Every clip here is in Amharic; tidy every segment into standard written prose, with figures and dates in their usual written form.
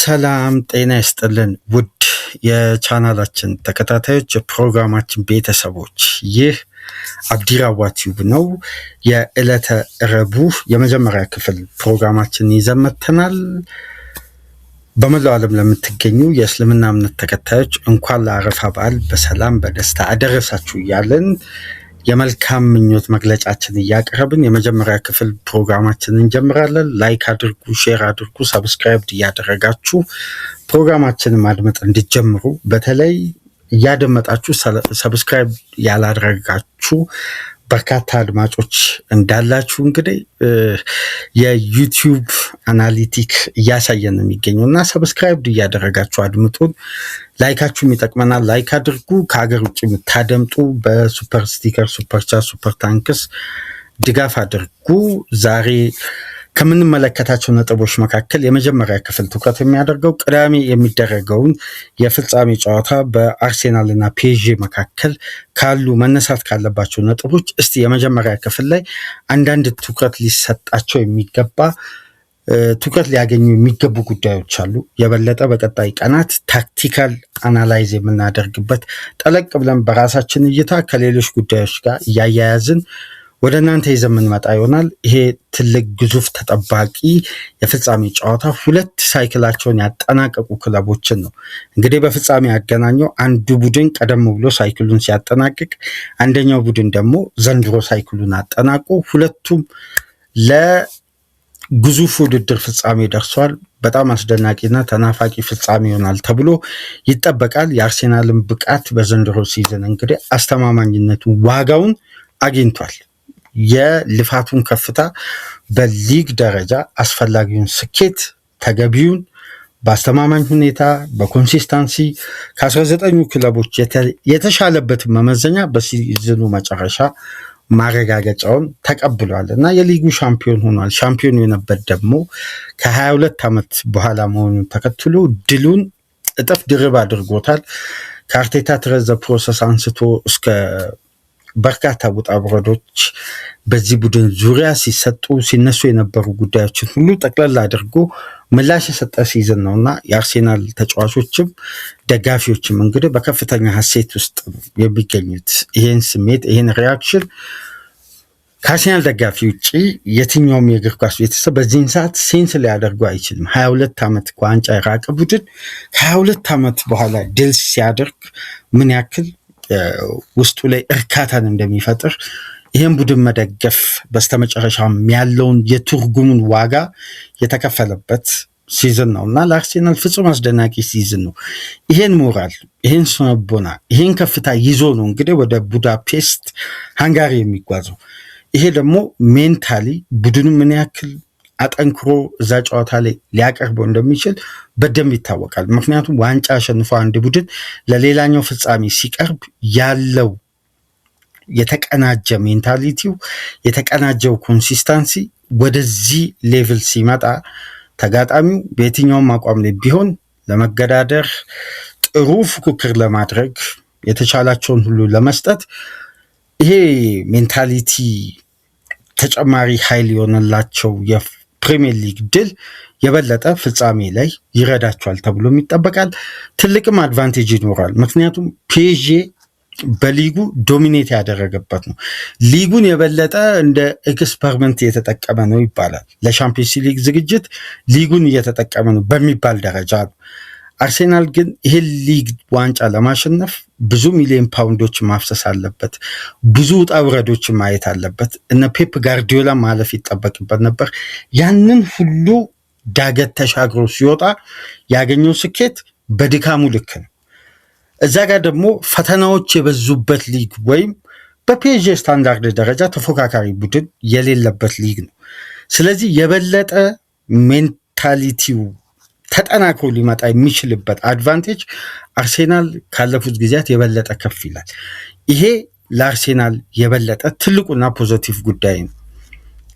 ሰላም ጤና ይስጥልን ውድ የቻናላችን ተከታታዮች የፕሮግራማችን ቤተሰቦች ይህ አብዲራዋ ቲዩብ ነው። የዕለተ ረቡዕ የመጀመሪያ ክፍል ፕሮግራማችን ይዘን መጥተናል። በመላው ዓለም ለምትገኙ የእስልምና እምነት ተከታዮች እንኳን ለአረፋ በዓል በሰላም በደስታ አደረሳችሁ እያለን የመልካም ምኞት መግለጫችን እያቀረብን የመጀመሪያ ክፍል ፕሮግራማችንን እንጀምራለን። ላይክ አድርጉ፣ ሼር አድርጉ፣ ሰብስክራይብ እያደረጋችሁ ፕሮግራማችንን ማድመጥ እንድትጀምሩ፣ በተለይ እያደመጣችሁ ሰብስክራይብ ያላደረጋችሁ በርካታ አድማጮች እንዳላችሁ እንግዲህ የዩቲዩብ አናሊቲክ እያሳየን ነው የሚገኘው እና ሰብስክራይብ እያደረጋችሁ አድምጡን። ላይካችሁም ይጠቅመናል። ላይክ አድርጉ። ከሀገር ውጭ የምታደምጡ በሱፐር ስቲከር፣ ሱፐር ቻት፣ ሱፐር ታንክስ ድጋፍ አድርጉ። ዛሬ ከምንመለከታቸው ነጥቦች መካከል የመጀመሪያ ክፍል ትኩረት የሚያደርገው ቅዳሜ የሚደረገውን የፍጻሜ ጨዋታ በአርሴናል እና ፒኤስጂ መካከል ካሉ መነሳት ካለባቸው ነጥቦች እስቲ የመጀመሪያ ክፍል ላይ አንዳንድ ትኩረት ሊሰጣቸው የሚገባ ትኩረት ሊያገኙ የሚገቡ ጉዳዮች አሉ። የበለጠ በቀጣይ ቀናት ታክቲካል አናላይዝ የምናደርግበት ጠለቅ ብለን በራሳችን እይታ ከሌሎች ጉዳዮች ጋር እያያያዝን ወደ እናንተ ይዘን የምንመጣ ይሆናል። ይሄ ትልቅ ግዙፍ ተጠባቂ የፍጻሜ ጨዋታ ሁለት ሳይክላቸውን ያጠናቀቁ ክለቦችን ነው እንግዲህ በፍጻሜ ያገናኘው። አንዱ ቡድን ቀደም ብሎ ሳይክሉን ሲያጠናቅቅ፣ አንደኛው ቡድን ደግሞ ዘንድሮ ሳይክሉን አጠናቆ ሁለቱም ለግዙፍ ውድድር ፍጻሜ ደርሷል። በጣም አስደናቂና ተናፋቂ ፍጻሜ ይሆናል ተብሎ ይጠበቃል። የአርሴናልን ብቃት በዘንድሮ ሲዝን እንግዲህ አስተማማኝነቱ ዋጋውን አግኝቷል። የልፋቱን ከፍታ በሊግ ደረጃ አስፈላጊውን ስኬት ተገቢውን በአስተማማኝ ሁኔታ በኮንሲስታንሲ ከ19 ክለቦች የተሻለበትን መመዘኛ በሲዝኑ መጨረሻ ማረጋገጫውን ተቀብሏል እና የሊጉ ሻምፒዮን ሆኗል። ሻምፒዮን የሆነበት ደግሞ ከ22 ዓመት በኋላ መሆኑን ተከትሎ ድሉን እጥፍ ድርብ አድርጎታል። ከአርቴታ ትረዘ ፕሮሰስ አንስቶ እስከ በርካታ ውጣ ውረዶች በዚህ ቡድን ዙሪያ ሲነሱ የነበሩ ጉዳዮችን ሁሉ ጠቅላላ አድርጎ ምላሽ የሰጠ ሲዝን ነው እና የአርሴናል ተጫዋቾችም ደጋፊዎችም እንግዲህ በከፍተኛ ሀሴት ውስጥ የሚገኙት ይህን ስሜት ይህን ሪያክሽን ከአርሴናል ደጋፊ ውጭ የትኛውም የእግር ኳስ ቤተሰብ በዚህን ሰዓት ሴንስ ሊያደርጉ አይችልም። 22 ዓመት ከዋንጫ የራቀ ቡድን ከ22 ዓመት በኋላ ድል ሲያደርግ ምን ያክል ውስጡ ላይ እርካታን እንደሚፈጥር ይህን ቡድን መደገፍ በስተመጨረሻም ያለውን የትርጉሙን ዋጋ የተከፈለበት ሲዝን ነው እና ለአርሴናል ፍጹም አስደናቂ ሲዝን ነው። ይሄን ሞራል፣ ይሄን ስነቦና፣ ይሄን ከፍታ ይዞ ነው እንግዲህ ወደ ቡዳፔስት ሃንጋሪ የሚጓዘው። ይሄ ደግሞ ሜንታሊ ቡድኑ ምን ያክል አጠንክሮ እዛ ጨዋታ ላይ ሊያቀርበው እንደሚችል በደንብ ይታወቃል። ምክንያቱም ዋንጫ አሸንፎ አንድ ቡድን ለሌላኛው ፍጻሜ ሲቀርብ ያለው የተቀናጀ ሜንታሊቲው የተቀናጀው ኮንሲስታንሲ ወደዚህ ሌቭል ሲመጣ ተጋጣሚው በየትኛውም አቋም ላይ ቢሆን ለመገዳደር ጥሩ ፉክክር ለማድረግ የተቻላቸውን ሁሉ ለመስጠት ይሄ ሜንታሊቲ ተጨማሪ ኃይል የሆነላቸው የፕሪሚየር ሊግ ድል የበለጠ ፍጻሜ ላይ ይረዳቸዋል ተብሎም ይጠበቃል። ትልቅም አድቫንቴጅ ይኖራል። ምክንያቱም ፒኤስጂ በሊጉ ዶሚኔት ያደረገበት ነው። ሊጉን የበለጠ እንደ ኤክስፐሪመንት እየተጠቀመ ነው ይባላል። ለሻምፒዮንስ ሊግ ዝግጅት ሊጉን እየተጠቀመ ነው በሚባል ደረጃ ነው። አርሴናል ግን ይህን ሊግ ዋንጫ ለማሸነፍ ብዙ ሚሊዮን ፓውንዶች ማፍሰስ አለበት። ብዙ ውጣ ውረዶች ማየት አለበት። እነ ፔፕ ጋርዲዮላ ማለፍ ይጠበቅበት ነበር። ያንን ሁሉ ዳገት ተሻግሮ ሲወጣ ያገኘው ስኬት በድካሙ ልክ ነው። እዛ ጋር ደግሞ ፈተናዎች የበዙበት ሊግ ወይም በፒኤስጂ ስታንዳርድ ደረጃ ተፎካካሪ ቡድን የሌለበት ሊግ ነው። ስለዚህ የበለጠ ሜንታሊቲው ተጠናክሮ ሊመጣ የሚችልበት አድቫንቴጅ አርሴናል ካለፉት ጊዜያት የበለጠ ከፍ ይላል። ይሄ ለአርሴናል የበለጠ ትልቁና ፖዚቲቭ ጉዳይ ነው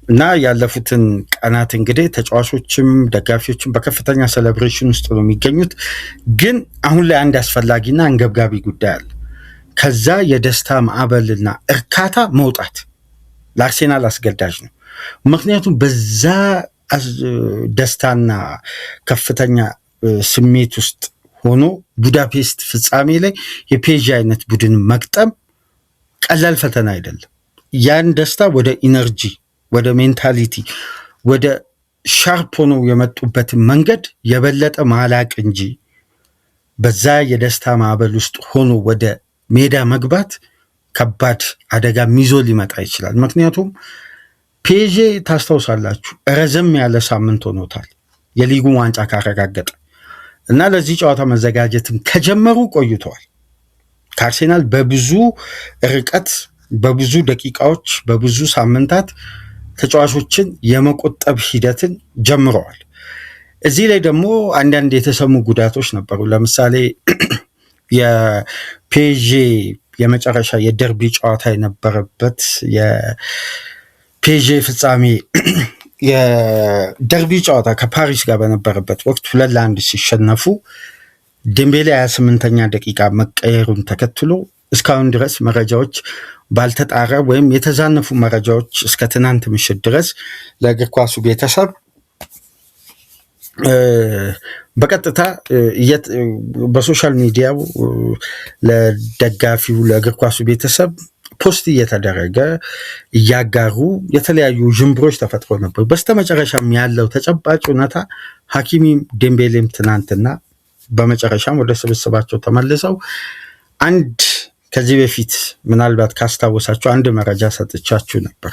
እና ያለፉትን ቀናት እንግዲህ ተጫዋቾችም ደጋፊዎችም በከፍተኛ ሴሌብሬሽን ውስጥ ነው የሚገኙት። ግን አሁን ላይ አንድ አስፈላጊና አንገብጋቢ ጉዳይ አለ። ከዛ የደስታ ማዕበልና እርካታ መውጣት ለአርሴናል አስገዳጅ ነው። ምክንያቱም በዛ ደስታና ከፍተኛ ስሜት ውስጥ ሆኖ ቡዳፔስት ፍጻሜ ላይ የፔዥ አይነት ቡድን መግጠም ቀላል ፈተና አይደለም። ያን ደስታ ወደ ኢነርጂ፣ ወደ ሜንታሊቲ፣ ወደ ሻርፕ ሆነው የመጡበትን መንገድ የበለጠ ማላቅ እንጂ በዛ የደስታ ማዕበል ውስጥ ሆኖ ወደ ሜዳ መግባት ከባድ አደጋ ይዞ ሊመጣ ይችላል። ምክንያቱም ፔዤ ታስታውሳላችሁ ረዘም ያለ ሳምንት ሆኖታል የሊጉን ዋንጫ ካረጋገጠ እና ለዚህ ጨዋታ መዘጋጀትም ከጀመሩ ቆይተዋል። ከአርሴናል በብዙ ርቀት፣ በብዙ ደቂቃዎች፣ በብዙ ሳምንታት ተጫዋቾችን የመቆጠብ ሂደትን ጀምረዋል። እዚህ ላይ ደግሞ አንዳንድ የተሰሙ ጉዳቶች ነበሩ። ለምሳሌ የፔዤ የመጨረሻ የደርቢ ጨዋታ የነበረበት የፔዤ ፍጻሜ የደርቢ ጨዋታ ከፓሪስ ጋር በነበረበት ወቅት 2-1 ሲሸነፉ ዴምቤሌ 28ኛ ደቂቃ መቀየሩን ተከትሎ እስካሁን ድረስ መረጃዎች ባልተጣራ ወይም የተዛነፉ መረጃዎች እስከ ትናንት ምሽት ድረስ ለእግር ኳሱ ቤተሰብ በቀጥታ በሶሻል ሚዲያው ለደጋፊው ለእግር ኳሱ ቤተሰብ ፖስት እየተደረገ እያጋሩ የተለያዩ ዥንብሮች ተፈጥሮ ነበር። በስተመጨረሻም ያለው ተጨባጭ እውነታ ሐኪሚም ዴምቤሌም ትናንትና በመጨረሻም ወደ ስብስባቸው ተመልሰው አንድ ከዚህ በፊት ምናልባት ካስታወሳችሁ አንድ መረጃ ሰጥቻችሁ ነበር።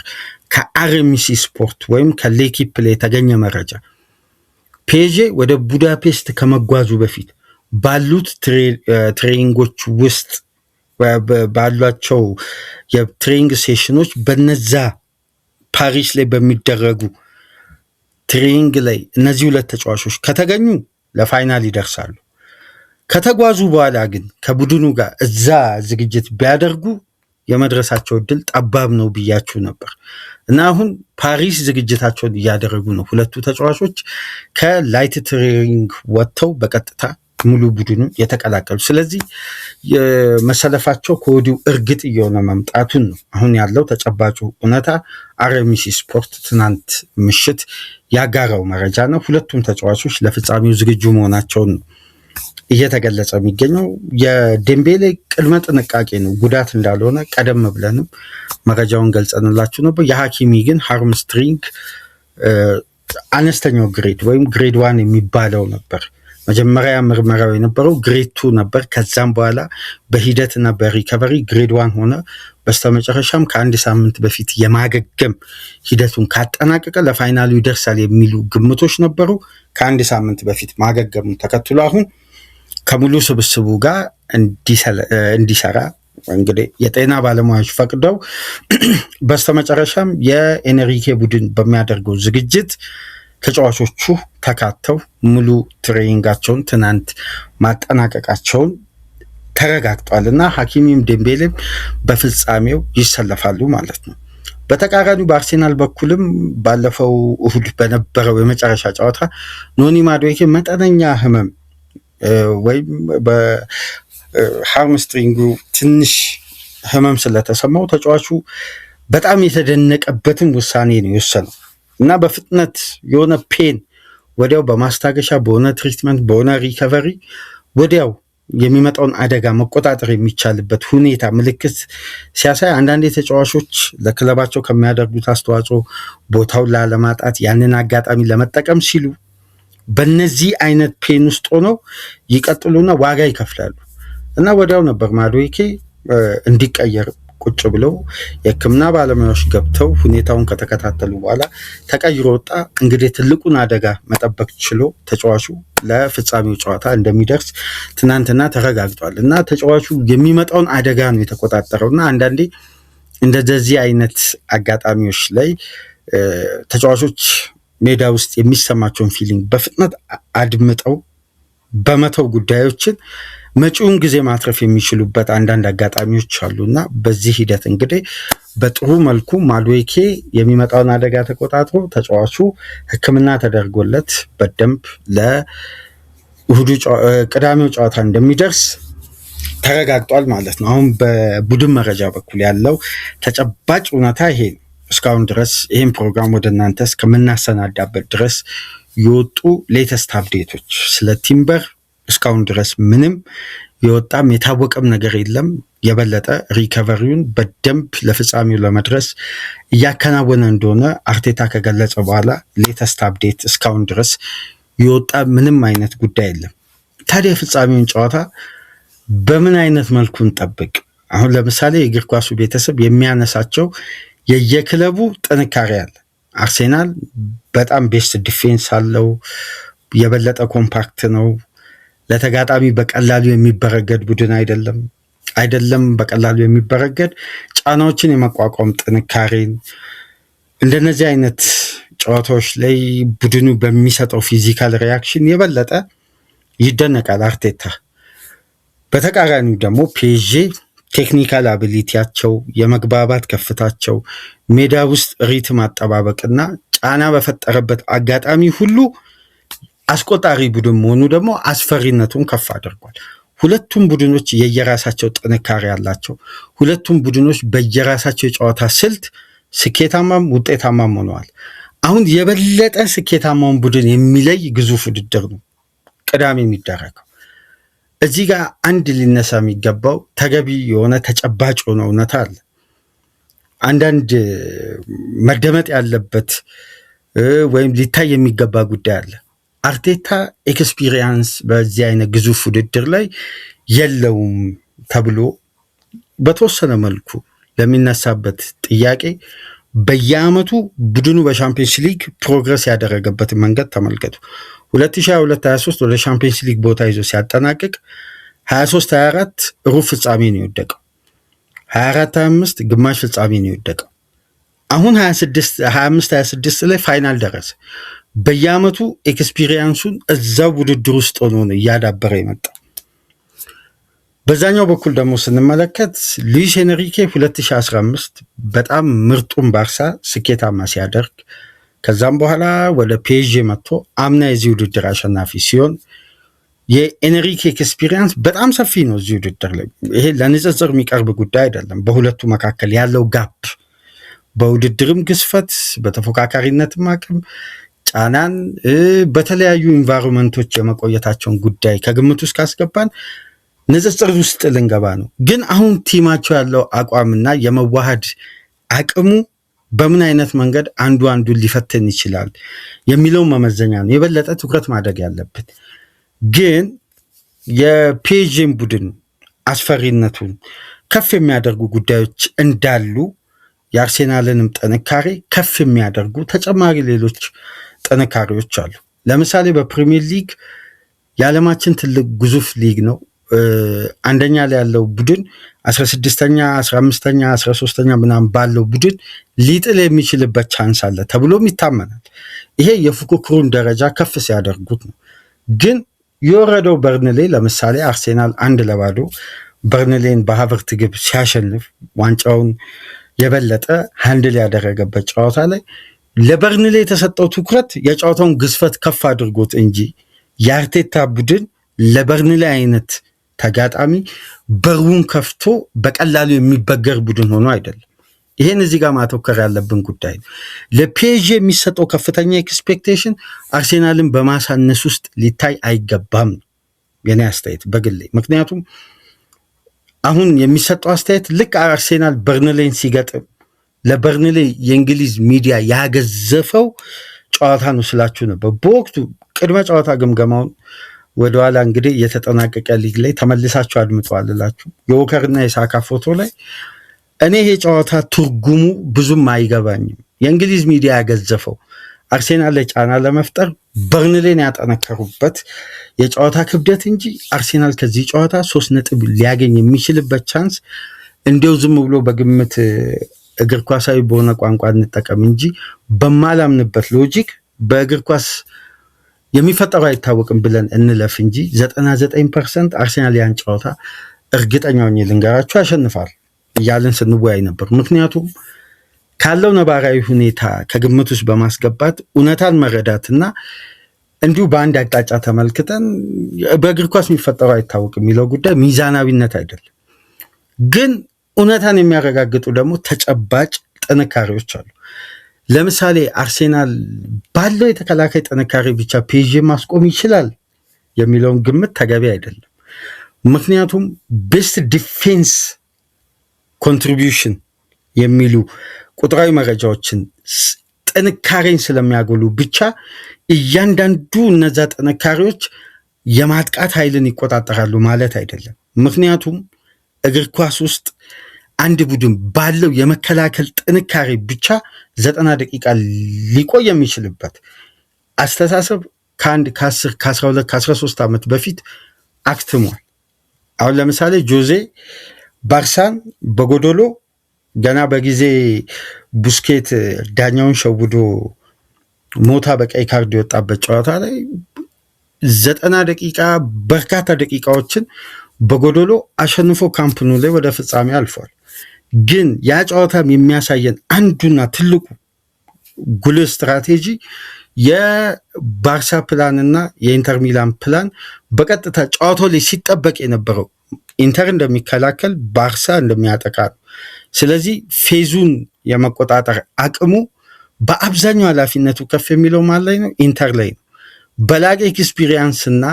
ከአርኤምሲ ስፖርት ወይም ከሌኪፕ ላይ የተገኘ መረጃ ፔዤ ወደ ቡዳፔስት ከመጓዙ በፊት ባሉት ትሬኒንጎች ውስጥ ባሏቸው የትሬኒንግ ሴሽኖች በነዛ ፓሪስ ላይ በሚደረጉ ትሬኒንግ ላይ እነዚህ ሁለት ተጫዋቾች ከተገኙ ለፋይናል ይደርሳሉ። ከተጓዙ በኋላ ግን ከቡድኑ ጋር እዛ ዝግጅት ቢያደርጉ የመድረሳቸው እድል ጠባብ ነው ብያችሁ ነበር እና አሁን ፓሪስ ዝግጅታቸውን እያደረጉ ነው። ሁለቱ ተጫዋቾች ከላይት ትሬኒንግ ወጥተው በቀጥታ ሙሉ ቡድኑን የተቀላቀሉ። ስለዚህ የመሰለፋቸው ከወዲሁ እርግጥ እየሆነ መምጣቱን ነው አሁን ያለው ተጨባጩ እውነታ። አርኤምሲ ስፖርት ትናንት ምሽት ያጋራው መረጃ ነው። ሁለቱም ተጫዋቾች ለፍጻሜው ዝግጁ መሆናቸውን ነው እየተገለጸ የሚገኘው። የዴምቤሌ ቅድመ ጥንቃቄ ነው፣ ጉዳት እንዳልሆነ ቀደም ብለንም መረጃውን ገልጸንላችሁ ነበር። የሐኪሚ ግን ሃርምስትሪንግ አነስተኛው ግሬድ ወይም ግሬድ 1 የሚባለው ነበር። መጀመሪያ ምርመራው የነበረው ግሬድ 2 ነበር። ከዛም በኋላ በሂደትና በሪከቨሪ ግሬድ 1 ሆነ። በስተመጨረሻም ከአንድ ሳምንት በፊት የማገገም ሂደቱን ካጠናቀቀ ለፋይናሉ ይደርሳል የሚሉ ግምቶች ነበሩ። ከአንድ ሳምንት በፊት ማገገሙን ተከትሎ አሁን ከሙሉ ስብስቡ ጋር እንዲሰራ እንግዲህ የጤና ባለሙያዎች ፈቅደው በስተመጨረሻም የኤንሪኬ ቡድን በሚያደርገው ዝግጅት ተጫዋቾቹ ተካተው ሙሉ ትሬኒንጋቸውን ትናንት ማጠናቀቃቸውን ተረጋግጧል እና ሐኪሚም ዴምቤሌም በፍጻሜው ይሰለፋሉ ማለት ነው። በተቃራኒው በአርሴናል በኩልም ባለፈው እሁድ በነበረው የመጨረሻ ጨዋታ ኖኒ ማዱዌኬ መጠነኛ ህመም ወይም በሃርምስትሪንጉ ትንሽ ህመም ስለተሰማው ተጫዋቹ በጣም የተደነቀበትን ውሳኔ ነው የወሰነው እና በፍጥነት የሆነ ፔን ወዲያው በማስታገሻ በሆነ ትሪትመንት በሆነ ሪከቨሪ ወዲያው የሚመጣውን አደጋ መቆጣጠር የሚቻልበት ሁኔታ ምልክት ሲያሳይ አንዳንድ ተጫዋቾች ለክለባቸው ከሚያደርጉት አስተዋጽኦ ቦታውን ላለማጣት ያንን አጋጣሚ ለመጠቀም ሲሉ በነዚህ አይነት ፔን ውስጥ ሆነው ይቀጥሉና ዋጋ ይከፍላሉ እና ወዲያው ነበር ማዱዌኬ እንዲቀየር ቁጭ ብለው የሕክምና ባለሙያዎች ገብተው ሁኔታውን ከተከታተሉ በኋላ ተቀይሮ ወጣ። እንግዲህ ትልቁን አደጋ መጠበቅ ችሎ ተጫዋቹ ለፍጻሜው ጨዋታ እንደሚደርስ ትናንትና ተረጋግጧል እና ተጫዋቹ የሚመጣውን አደጋ ነው የተቆጣጠረው እና አንዳንዴ እንደዚህ አይነት አጋጣሚዎች ላይ ተጫዋቾች ሜዳ ውስጥ የሚሰማቸውን ፊሊንግ በፍጥነት አድምጠው በመተው ጉዳዮችን መጪውን ጊዜ ማትረፍ የሚችሉበት አንዳንድ አጋጣሚዎች አሉና በዚህ ሂደት እንግዲህ በጥሩ መልኩ ማዱዌኬ የሚመጣውን አደጋ ተቆጣጥሮ ተጫዋቹ ሕክምና ተደርጎለት በደንብ ለእሁዱ ቅዳሜው ጨዋታ እንደሚደርስ ተረጋግጧል ማለት ነው። አሁን በቡድን መረጃ በኩል ያለው ተጨባጭ እውነታ ይሄ ነው። እስካሁን ድረስ ይህን ፕሮግራም ወደ እናንተ እስከምናሰናዳበት ድረስ የወጡ ሌተስት አፕዴቶች ስለ ቲምበር እስካሁን ድረስ ምንም የወጣም የታወቀም ነገር የለም። የበለጠ ሪከቨሪውን በደንብ ለፍጻሜው ለመድረስ እያከናወነ እንደሆነ አርቴታ ከገለጸ በኋላ ሌተስት አፕዴት እስካሁን ድረስ የወጣ ምንም አይነት ጉዳይ የለም። ታዲያ የፍጻሜውን ጨዋታ በምን አይነት መልኩ እንጠብቅ? አሁን ለምሳሌ የእግር ኳሱ ቤተሰብ የሚያነሳቸው የየክለቡ ጥንካሬ አለ። አርሴናል በጣም ቤስት ዲፌንስ አለው፣ የበለጠ ኮምፓክት ነው፣ ለተጋጣሚ በቀላሉ የሚበረገድ ቡድን አይደለም በቀላሉ የሚበረገድ ጫናዎችን የመቋቋም ጥንካሬን እንደነዚህ አይነት ጨዋታዎች ላይ ቡድኑ በሚሰጠው ፊዚካል ሪያክሽን የበለጠ ይደነቃል አርቴታ። በተቃራኒው ደግሞ ፒኤስጂ ቴክኒካል አቢሊቲያቸው፣ የመግባባት ከፍታቸው፣ ሜዳ ውስጥ ሪትም አጠባበቅና ጫና በፈጠረበት አጋጣሚ ሁሉ አስቆጣሪ ቡድን መሆኑ ደግሞ አስፈሪነቱን ከፍ አድርጓል። ሁለቱም ቡድኖች የየራሳቸው ጥንካሬ አላቸው። ሁለቱም ቡድኖች በየራሳቸው የጨዋታ ስልት ስኬታማም ውጤታማም ሆነዋል። አሁን የበለጠ ስኬታማውን ቡድን የሚለይ ግዙፍ ውድድር ነው ቅዳሜ የሚደረገው። እዚህ ጋር አንድ ሊነሳ የሚገባው ተገቢ የሆነ ተጨባጭ የሆነ እውነታ አለ። አንዳንድ መደመጥ ያለበት ወይም ሊታይ የሚገባ ጉዳይ አለ። አርቴታ ኤክስፒሪየንስ በዚህ አይነት ግዙፍ ውድድር ላይ የለውም ተብሎ በተወሰነ መልኩ ለሚነሳበት ጥያቄ በየዓመቱ ቡድኑ በሻምፒየንስ ሊግ ፕሮግረስ ያደረገበትን መንገድ ተመልከቱ። 2022-23 ወደ ሻምፒየንስ ሊግ ቦታ ይዞ ሲያጠናቅቅ 23-24 ሩብ ፍጻሜ ነው የወደቀው፣ 24-25 ግማሽ ፍጻሜ ነው የወደቀው። አሁን 25-26 ላይ ፋይናል ደረሰ። በየዓመቱ ኤክስፒሪየንሱን እዛው ውድድር ውስጥ ሆኖ ነው እያዳበረ የመጣ። በዛኛው በኩል ደግሞ ስንመለከት ሉዊስ ኤንሪኬ 2015 በጣም ምርጡን ባርሳ ስኬታማ ሲያደርግ ከዛም በኋላ ወደ ፒኤስጂ መጥቶ አምና የዚህ ውድድር አሸናፊ ሲሆን የኤንሪኬ ኤክስፒሪየንስ በጣም ሰፊ ነው እዚህ ውድድር ላይ። ይሄ ለንጽጽር የሚቀርብ ጉዳይ አይደለም። በሁለቱ መካከል ያለው ጋፕ በውድድርም ግዝፈት፣ በተፎካካሪነትም አቅም፣ ጫናን በተለያዩ ኢንቫይሮንመንቶች የመቆየታቸውን ጉዳይ ከግምት ውስጥ ካስገባን ንጽጽር ውስጥ ልንገባ ነው። ግን አሁን ቲማቸው ያለው አቋምና የመዋሃድ አቅሙ በምን አይነት መንገድ አንዱ አንዱን ሊፈትን ይችላል የሚለው መመዘኛ ነው የበለጠ ትኩረት ማድረግ ያለብን። ግን የፒኤስጂን ቡድን አስፈሪነቱን ከፍ የሚያደርጉ ጉዳዮች እንዳሉ የአርሴናልንም ጥንካሬ ከፍ የሚያደርጉ ተጨማሪ ሌሎች ጥንካሬዎች አሉ። ለምሳሌ በፕሪሚየር ሊግ የዓለማችን ትልቅ ግዙፍ ሊግ ነው። አንደኛ ላይ ያለው ቡድን 16ኛ 15ኛ 13ኛ ምናምን ባለው ቡድን ሊጥል የሚችልበት ቻንስ አለ ተብሎም ይታመናል። ይሄ የፉክክሩን ደረጃ ከፍ ሲያደርጉት ነው። ግን የወረደው በርንሌ ለምሳሌ አርሴናል 1-0 በርንሌን በሃቨርት ግብ ሲያሸንፍ ዋንጫውን የበለጠ ሃንድል ያደረገበት ጨዋታ ላይ ለበርንሌ የተሰጠው ትኩረት የጨዋታውን ግዝፈት ከፍ አድርጎት እንጂ የአርቴታ ቡድን ለበርንሌ አይነት ተጋጣሚ በሩን ከፍቶ በቀላሉ የሚበገር ቡድን ሆኖ አይደለም። ይሄን እዚህ ጋር ማተኮር ያለብን ጉዳይ ነው። ለፒኤስጂ የሚሰጠው ከፍተኛ ኤክስፔክቴሽን አርሴናልን በማሳነስ ውስጥ ሊታይ አይገባም የኔ አስተያየት በግሌ። ምክንያቱም አሁን የሚሰጠው አስተያየት ልክ አርሴናል በርንሌን ሲገጥም ለበርንሌ የእንግሊዝ ሚዲያ ያገዘፈው ጨዋታ ነው ስላችሁ ነበር። በወቅቱ ቅድመ ጨዋታ ግምገማውን ወደኋላ እንግዲህ የተጠናቀቀ ሊግ ላይ ተመልሳችሁ አድምጠዋል እላችሁ የዎከርና የሳካ ፎቶ ላይ እኔ ይሄ ጨዋታ ትርጉሙ ብዙም አይገባኝም። የእንግሊዝ ሚዲያ ያገዘፈው አርሴናል ላይ ጫና ለመፍጠር በርንሌን ያጠነከሩበት የጨዋታ ክብደት እንጂ አርሴናል ከዚህ ጨዋታ 3 ነጥብ ሊያገኝ የሚችልበት ቻንስ እንዲው ዝም ብሎ በግምት እግር ኳሳዊ በሆነ ቋንቋ እንጠቀም እንጂ በማላምንበት ሎጂክ በእግር ኳስ የሚፈጠሩ አይታወቅም ብለን እንለፍ እንጂ 99% አርሴናል ያን ጨዋታ እርግጠኛው ልንገራችሁ ያሸንፋል እያልን ስንወያይ ነበር። ምክንያቱም ካለው ነባራዊ ሁኔታ ከግምት ውስጥ በማስገባት እውነታን መረዳትና እንዲሁ በአንድ አቅጣጫ ተመልክተን በእግር ኳስ የሚፈጠሩ አይታወቅም የሚለው ጉዳይ ሚዛናዊነት አይደለም። ግን እውነታን የሚያረጋግጡ ደግሞ ተጨባጭ ጥንካሬዎች አሉ። ለምሳሌ አርሴናል ባለው የተከላካይ ጥንካሬ ብቻ ፒኤስጂ ማስቆም ይችላል የሚለውን ግምት ተገቢ አይደለም። ምክንያቱም ቤስት ዲፌንስ ኮንትሪቢዩሽን የሚሉ ቁጥራዊ መረጃዎችን ጥንካሬን ስለሚያጎሉ ብቻ እያንዳንዱ እነዛ ጥንካሬዎች የማጥቃት ኃይልን ይቆጣጠራሉ ማለት አይደለም። ምክንያቱም እግር ኳስ ውስጥ አንድ ቡድን ባለው የመከላከል ጥንካሬ ብቻ 90 ደቂቃ ሊቆይ የሚችልበት አስተሳሰብ ከ10 ከ12 ከ13 ዓመት በፊት አክትሟል። አሁን ለምሳሌ ጆዜ ባርሳን በጎዶሎ ገና በጊዜ ቡስኬት ዳኛውን ሸውዶ ሞታ በቀይ ካርድ የወጣበት ጨዋታ ላይ 90 ደቂቃ በርካታ ደቂቃዎችን በጎዶሎ አሸንፎ ካምፕኑ ላይ ወደ ፍጻሜ አልፏል። ግን ያ ጨዋታም የሚያሳየን አንዱና ትልቁ ጉልህ ስትራቴጂ የባርሳ ፕላንና የኢንተር ሚላን ፕላን በቀጥታ ጨዋታው ላይ ሲጠበቅ የነበረው ኢንተር እንደሚከላከል ባርሳ እንደሚያጠቃ ነው። ስለዚህ ፌዙን የመቆጣጠር አቅሙ በአብዛኛው ኃላፊነቱ ከፍ የሚለው ማን ላይ ነው? ኢንተር ላይ ነው። በላቀ ኤክስፒሪየንስ እና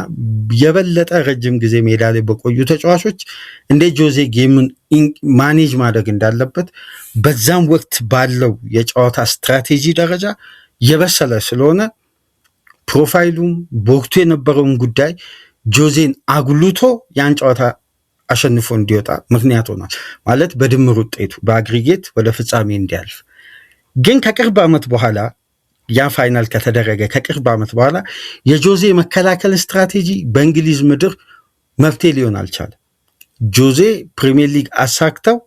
የበለጠ ረጅም ጊዜ ሜዳ ላይ በቆዩ ተጫዋቾች እንደ ጆዜ ጌሙን ማኔጅ ማድረግ እንዳለበት በዛም ወቅት ባለው የጨዋታ ስትራቴጂ ደረጃ የበሰለ ስለሆነ ፕሮፋይሉም በወቅቱ የነበረውን ጉዳይ ጆዜን አጉልቶ ያን ጨዋታ አሸንፎ እንዲወጣ ምክንያት ሆኗል። ማለት በድምር ውጤቱ በአግሪጌት ወደ ፍጻሜ እንዲያልፍ። ግን ከቅርብ ዓመት በኋላ ያ ፋይናል ከተደረገ ከቅርብ ዓመት በኋላ የጆዜ መከላከል ስትራቴጂ በእንግሊዝ ምድር መፍትሄ ሊሆን አልቻለም። ጆዜ ፕሪሚየር ሊግ አሳክተው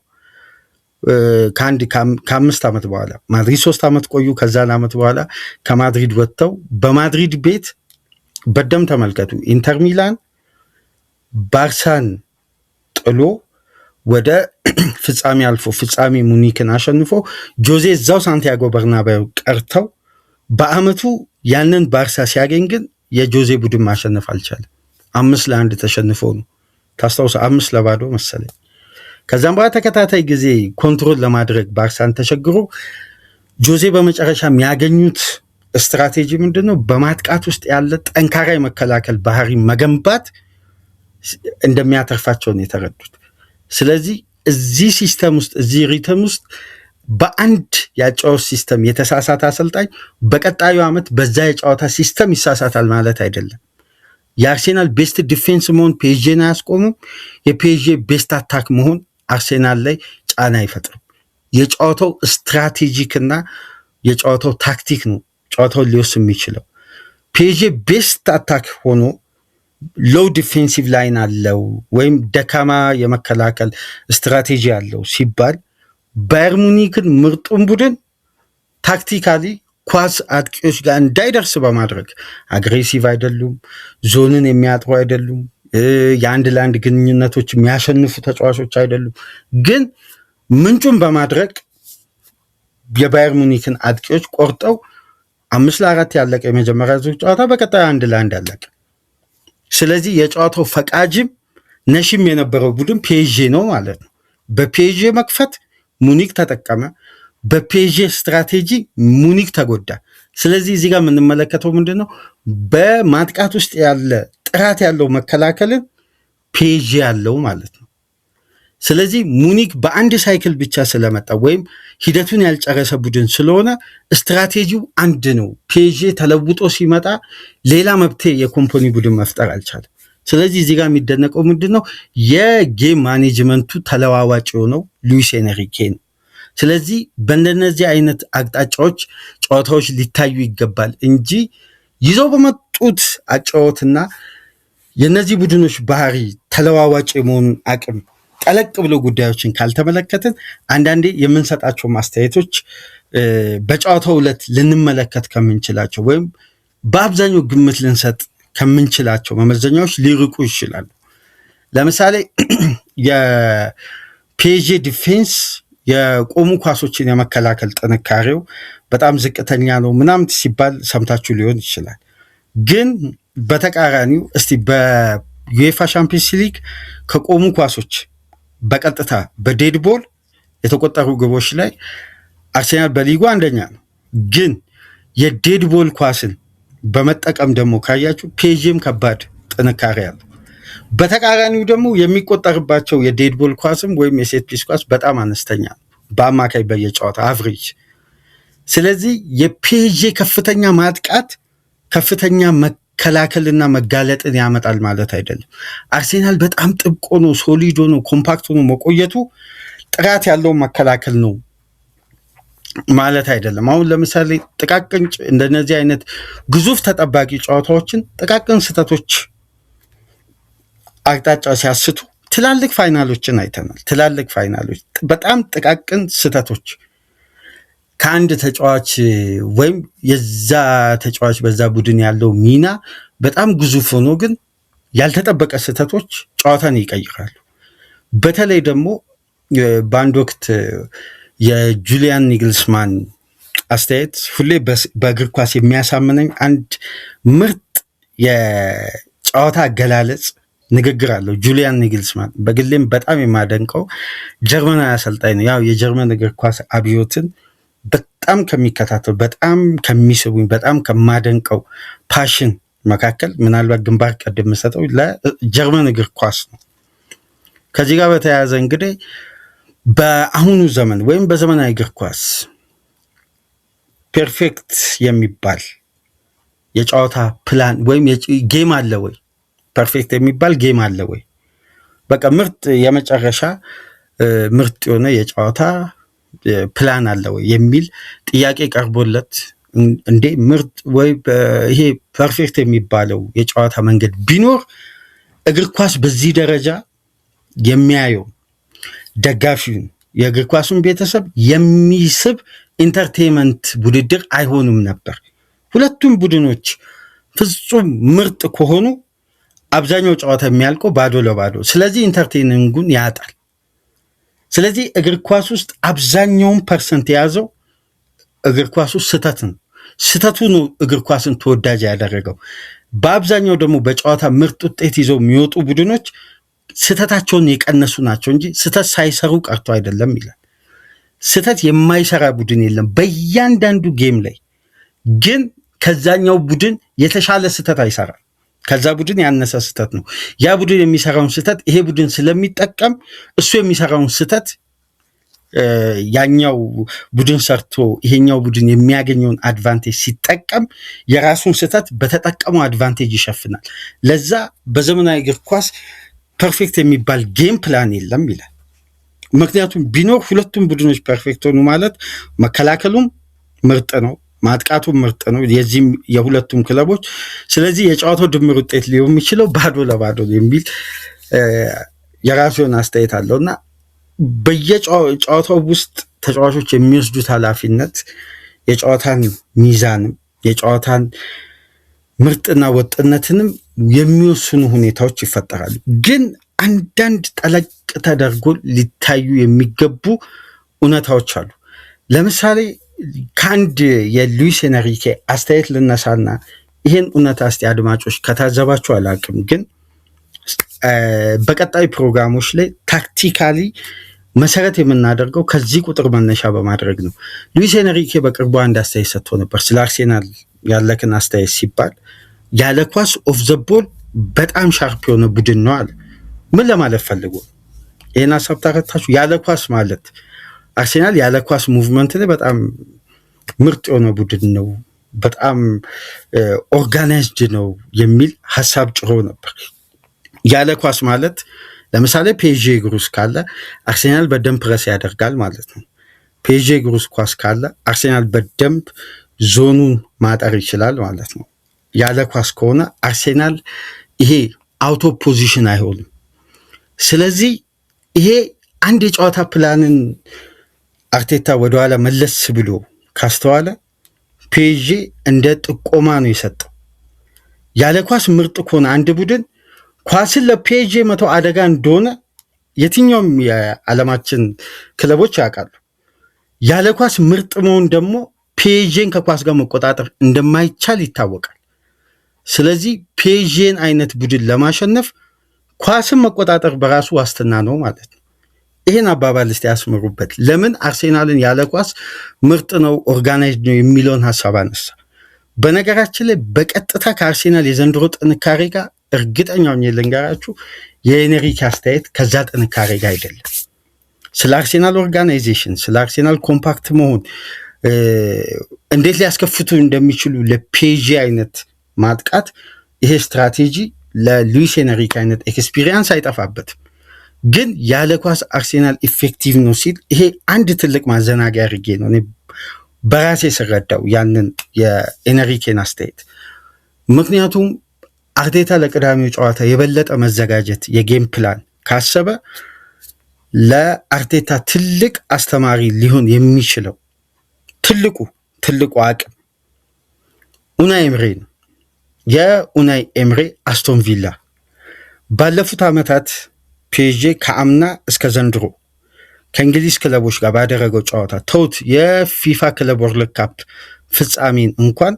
ከ5 ዓመት በኋላ ማድሪድ 3 ዓመት ቆዩ። ከዛን ዓመት በኋላ ከማድሪድ ወጥተው በማድሪድ ቤት በደም ተመልከቱ። ኢንተር ሚላን ባርሳን ጥሎ ወደ ፍጻሜ አልፎ ፍጻሜ ሙኒክን አሸንፎ ጆዜ እዛው ሳንቲያጎ በርናባዮ ቀርተው በአመቱ ያንን ባርሳ ሲያገኝ ግን የጆዜ ቡድን ማሸነፍ አልቻለም። 5-1 ተሸንፎ ነው ታስታውሳ 5-0 መሰለኝ። ከዛም በኋላ ተከታታይ ጊዜ ኮንትሮል ለማድረግ ባርሳን ተቸግሮ ጆዜ በመጨረሻ የሚያገኙት ስትራቴጂ ምንድነው? በማጥቃት ውስጥ ያለ ጠንካራ የመከላከል ባህሪ መገንባት እንደሚያተርፋቸው ነው የተረዱት። ስለዚህ እዚህ ሲስተም ውስጥ እዚህ ሪትም ውስጥ በአንድ የጨዋታ ሲስተም የተሳሳተ አሰልጣኝ በቀጣዩ ዓመት በዛ የጨዋታ ሲስተም ይሳሳታል ማለት አይደለም። የአርሴናል ቤስት ዲፌንስ መሆን ፒኤስጂን አያስቆምም። የፒኤስጂ ቤስት አታክ መሆን አርሴናል ላይ ጫና አይፈጥርም። የጨዋታው ስትራቴጂክና የጨዋታው ታክቲክ ነው ጨዋታውን ሊወስን የሚችለው። ፒኤስጂ ቤስት አታክ ሆኖ ሎው ዲፌንሲቭ ላይን አለው ወይም ደካማ የመከላከል ስትራቴጂ አለው ሲባል ባየር ሙኒክን ምርጡን ቡድን ታክቲካሊ ኳስ አጥቂዎች ጋር እንዳይደርስ በማድረግ አግሬሲቭ አይደሉም፣ ዞንን የሚያጥሩ አይደሉም፣ የአንድ ለአንድ ግንኙነቶች የሚያሸንፉ ተጫዋቾች አይደሉም። ግን ምንጩን በማድረግ የባየር ሙኒክን አጥቂዎች ቆርጠው 5-4 ያለቀ የመጀመሪያ ዙር ጨዋታ በቀጣይ 1-1 ያለቀ። ስለዚህ የጨዋታው ፈቃጅም ነሽም የነበረው ቡድን ፒኤስጂ ነው ማለት ነው። በፒኤስጂ መክፈት ሙኒክ ተጠቀመ፣ በፒኤስጂ ስትራቴጂ ሙኒክ ተጎዳ። ስለዚህ እዚህ ጋር የምንመለከተው ምንድን ነው? በማጥቃት ውስጥ ያለ ጥራት ያለው መከላከልን ፒኤስጂ ያለው ማለት ነው። ስለዚህ ሙኒክ በአንድ ሳይክል ብቻ ስለመጣ ወይም ሂደቱን ያልጨረሰ ቡድን ስለሆነ ስትራቴጂው አንድ ነው። ፒኤስጂ ተለውጦ ሲመጣ ሌላ መብቴ የኮምፖኒ ቡድን መፍጠር አልቻለም። ስለዚህ እዚህ ጋር የሚደነቀው ምንድን ነው? የጌም ማኔጅመንቱ ተለዋዋጭ የሆነው ሉዊስ ኤንሪኬ ነው። ስለዚህ በእንደነዚህ አይነት አቅጣጫዎች ጨዋታዎች ሊታዩ ይገባል እንጂ ይዘው በመጡት አጫወትና የነዚህ ቡድኖች ባህሪ ተለዋዋጭ የመሆኑን አቅም ጠለቅ ብሎ ጉዳዮችን ካልተመለከትን አንዳንዴ የምንሰጣቸው ማስተያየቶች በጨዋታው ዕለት ልንመለከት ከምንችላቸው ወይም በአብዛኛው ግምት ልንሰጥ ከምንችላቸው መመዘኛዎች ሊርቁ ይችላሉ። ለምሳሌ የፒኤስጂ ዲፌንስ የቆሙ ኳሶችን የመከላከል ጥንካሬው በጣም ዝቅተኛ ነው ምናምን ሲባል ሰምታችሁ ሊሆን ይችላል። ግን በተቃራኒው እስቲ በዩኤፋ ቻምፒየንስ ሊግ ከቆሙ ኳሶች በቀጥታ በዴድቦል የተቆጠሩ ግቦች ላይ አርሴናል በሊጉ አንደኛ ነው። ግን የዴድ ቦል ኳስን በመጠቀም ደግሞ ካያችሁ ፒኤስጂም ከባድ ጥንካሬ አለው። በተቃራኒው ደግሞ የሚቆጠርባቸው የዴድ ቦል ኳስም ወይም የሴት ፒስ ኳስ በጣም አነስተኛ ነው በአማካይ በየጨዋታ አቭሬጅ። ስለዚህ የፒኤስጂ ከፍተኛ ማጥቃት ከፍተኛ መከላከልና መጋለጥን ያመጣል ማለት አይደለም። አርሴናል በጣም ጥብቅ ሆኖ ሶሊድ ሆኖ ኮምፓክት ሆኖ መቆየቱ ጥራት ያለው መከላከል ነው ማለት አይደለም። አሁን ለምሳሌ ጥቃቅን እንደነዚህ አይነት ግዙፍ ተጠባቂ ጨዋታዎችን ጥቃቅን ስህተቶች አቅጣጫ ሲያስቱ ትላልቅ ፋይናሎችን አይተናል። ትላልቅ ፋይናሎች በጣም ጥቃቅን ስህተቶች ከአንድ ተጫዋች ወይም የዛ ተጫዋች በዛ ቡድን ያለው ሚና በጣም ግዙፍ ሆኖ ግን ያልተጠበቀ ስህተቶች ጨዋታን ይቀይራሉ። በተለይ ደግሞ በአንድ ወቅት የጁሊያን ኒግልስማን አስተያየት ሁሌ በእግር ኳስ የሚያሳምነኝ አንድ ምርጥ የጨዋታ አገላለጽ ንግግር አለው። ጁሊያን ኒግልስማን በግሌም በጣም የማደንቀው ጀርመናዊ አሰልጣኝ ነው። ያው የጀርመን እግር ኳስ አብዮትን በጣም ከሚከታተሉ በጣም ከሚስቡኝ በጣም ከማደንቀው ፓሽን መካከል ምናልባት ግንባር ቀደም የምሰጠው ለጀርመን እግር ኳስ ነው። ከዚህ ጋር በተያያዘ እንግዲህ በአሁኑ ዘመን ወይም በዘመናዊ እግር ኳስ ፐርፌክት የሚባል የጨዋታ ፕላን ወይም ጌም አለ ወይ? ፐርፌክት የሚባል ጌም አለ ወይ? በቃ ምርጥ የመጨረሻ ምርጥ የሆነ የጨዋታ ፕላን አለ ወይ የሚል ጥያቄ ቀርቦለት እንዴ ምርጥ ወይ ይሄ ፐርፌክት የሚባለው የጨዋታ መንገድ ቢኖር እግር ኳስ በዚህ ደረጃ የሚያየው ደጋፊውን የእግር ኳሱን ቤተሰብ የሚስብ ኢንተርቴንመንት ውድድር አይሆንም ነበር። ሁለቱም ቡድኖች ፍጹም ምርጥ ከሆኑ አብዛኛው ጨዋታ የሚያልቀው ባዶ ለባዶ፣ ስለዚህ ኢንተርቴኒንጉን ያጣል። ስለዚህ እግር ኳስ ውስጥ አብዛኛውን ፐርሰንት የያዘው እግር ኳስ ውስጥ ስህተት ነው። ስህተቱ ነው እግር ኳስን ተወዳጅ ያደረገው። በአብዛኛው ደግሞ በጨዋታ ምርጥ ውጤት ይዘው የሚወጡ ቡድኖች ስህተታቸውን የቀነሱ ናቸው እንጂ ስህተት ሳይሰሩ ቀርቶ አይደለም ይላል። ስህተት የማይሰራ ቡድን የለም በእያንዳንዱ ጌም ላይ፣ ግን ከዛኛው ቡድን የተሻለ ስህተት አይሰራም። ከዛ ቡድን ያነሰ ስህተት ነው። ያ ቡድን የሚሰራውን ስህተት ይሄ ቡድን ስለሚጠቀም እሱ የሚሰራውን ስህተት ያኛው ቡድን ሰርቶ ይሄኛው ቡድን የሚያገኘውን አድቫንቴጅ ሲጠቀም የራሱን ስህተት በተጠቀመው አድቫንቴጅ ይሸፍናል። ለዛ በዘመናዊ እግር ኳስ ፐርፌክት የሚባል ጌም ፕላን የለም ይላል። ምክንያቱም ቢኖር ሁለቱም ቡድኖች ፐርፌክት ሆኑ ማለት መከላከሉም ምርጥ ነው፣ ማጥቃቱም ምርጥ ነው የዚህም የሁለቱም ክለቦች። ስለዚህ የጨዋታው ድምር ውጤት ሊሆን የሚችለው ባዶ ለባዶ የሚል የራሱን አስተያየት አለውና በየጨዋታው ውስጥ ተጫዋቾች የሚወስዱት ኃላፊነት የጨዋታን ሚዛንም የጨዋታን ምርጥና ወጥነትንም የሚወስኑ ሁኔታዎች ይፈጠራሉ። ግን አንዳንድ ጠለቅ ተደርጎ ሊታዩ የሚገቡ እውነታዎች አሉ። ለምሳሌ ከአንድ የሉዊስ ኤንሪኬ አስተያየት ልነሳና ይህን እውነታ እስቲ አድማጮች ከታዘባችሁ አላውቅም፣ ግን በቀጣይ ፕሮግራሞች ላይ ታክቲካሊ መሰረት የምናደርገው ከዚህ ቁጥር መነሻ በማድረግ ነው። ሉዊስ ኤንሪኬ በቅርቡ አንድ አስተያየት ሰጥቶ ነበር ስለ አርሴናል ያለክን አስተያየት ሲባል ያለ ኳስ ኦፍ ዘ ቦል በጣም ሻርፕ የሆነ ቡድን ነው አለ። ምን ለማለት ፈልጎ ይህን ሀሳብ ታረታችሁ? ያለ ኳስ ማለት አርሴናል ያለ ኳስ ሙቭመንት ላይ በጣም ምርጥ የሆነ ቡድን ነው፣ በጣም ኦርጋናይዝድ ነው የሚል ሀሳብ ጭሮ ነበር። ያለ ኳስ ማለት ለምሳሌ ፒኤስጂ እግር ውስጥ ካለ አርሴናል በደንብ ፕረስ ያደርጋል ማለት ነው። ፒኤስጂ እግር ውስጥ ኳስ ካለ አርሴናል በደንብ ዞኑን ማጠር ይችላል ማለት ነው። ያለ ኳስ ከሆነ አርሴናል ይሄ አውቶ ፖዚሽን አይሆንም። ስለዚህ ይሄ አንድ የጨዋታ ፕላንን አርቴታ ወደኋላ መለስ ብሎ ካስተዋለ ፒኤስጂ እንደ ጥቆማ ነው የሰጠው። ያለ ኳስ ምርጥ ከሆነ አንድ ቡድን ኳስን ለፒኤስጂ መተው አደጋ እንደሆነ የትኛውም የዓለማችን ክለቦች ያውቃሉ። ያለ ኳስ ምርጥ መሆን ደግሞ ፒኤስጂን ከኳስ ጋር መቆጣጠር እንደማይቻል ይታወቃል። ስለዚህ ፒኤስጂን አይነት ቡድን ለማሸነፍ ኳስን መቆጣጠር በራሱ ዋስትና ነው ማለት ነው። ይህን አባባል እስቲ ያስምሩበት። ለምን አርሴናልን ያለ ኳስ ምርጥ ነው ኦርጋናይዝድ ነው የሚለውን ሀሳብ አነሳ? በነገራችን ላይ በቀጥታ ከአርሴናል የዘንድሮ ጥንካሬ ጋር እርግጠኛውን ልንገራችሁ የኤንሪኬ አስተያየት ከዛ ጥንካሬ ጋር አይደለም። ስለ አርሴናል ኦርጋናይዜሽን፣ ስለ አርሴናል ኮምፓክት መሆን እንዴት ሊያስከፍቱ እንደሚችሉ ለፔጂ አይነት ማጥቃት ይሄ ስትራቴጂ ለሉዊስ ኤንሪኬ አይነት ኤክስፒሪየንስ አይጠፋበትም። ግን ያለ ኳስ አርሴናል ኢፌክቲቭ ነው ሲል ይሄ አንድ ትልቅ ማዘናጊያ አድርጌ ነው በራሴ ስረዳው ያንን የኤንሪኬን አስተያየት። ምክንያቱም አርቴታ ለቅዳሜው ጨዋታ የበለጠ መዘጋጀት የጌም ፕላን ካሰበ ለአርቴታ ትልቅ አስተማሪ ሊሆን የሚችለው ትልቁ አቅም ኡናይ ኤምሬ ነው። የኡናይ ኤምሬ አስቶን ቪላ ባለፉት ዓመታት ፒኤስጂ ከአምና እስከ ዘንድሮ ከእንግሊዝ ክለቦች ጋር ባደረገው ጨዋታ ተውት የፊፋ ክለብ ወርልድ ካፕ ፍጻሜን እንኳን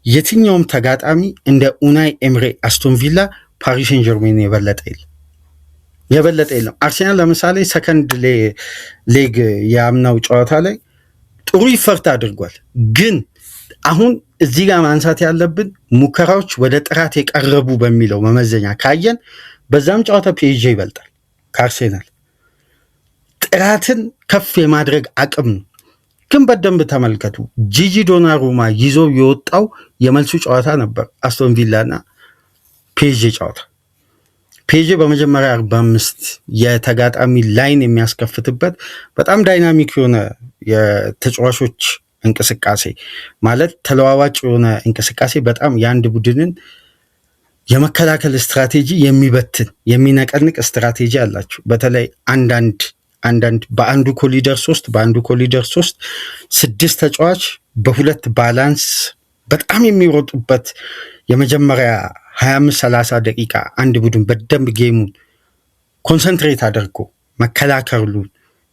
የትኛውም ተጋጣሚ እንደ ኡናይ ኤምሬ አስቶን ቪላ ፓሪስ ሴን ጀርሜን የበለጠ የለም። አርሴናል ለምሳሌ ሰከንድ ሌግ የአምናው ጨዋታ ላይ ጥሩ ይፈርት አድርጓል። ግን አሁን እዚህ ጋር ማንሳት ያለብን ሙከራዎች ወደ ጥራት የቀረቡ በሚለው መመዘኛ ካየን በዛም ጨዋታ ፒኤስጂ ይበልጣል ከአርሴናል። ጥራትን ከፍ የማድረግ አቅም ነው። ግን በደንብ ተመልከቱ፣ ጂጂ ዶናሩማ ይዞ የወጣው የመልሱ ጨዋታ ነበር አስቶን ቪላና ፒኤስጂ ጨዋታ። ፒኤስጂ በመጀመሪያ 45 የተጋጣሚ ላይን የሚያስከፍትበት በጣም ዳይናሚክ የሆነ የተጫዋቾች እንቅስቃሴ ማለት ተለዋዋጭ የሆነ እንቅስቃሴ በጣም የአንድ ቡድንን የመከላከል ስትራቴጂ የሚነቀንቅ ስትራቴጂ አላቸው። በተለይ አንዳንድ በአንዱ ኮሊደር 6 ተጫዋች በሁለት ባላንስ በጣም የሚሮጡበት የመጀመሪያ 25-30 ደቂቃ አንድ ቡድን በደንብ ጌሙን ኮንሰንትሬት አድርጎ መከላከሉን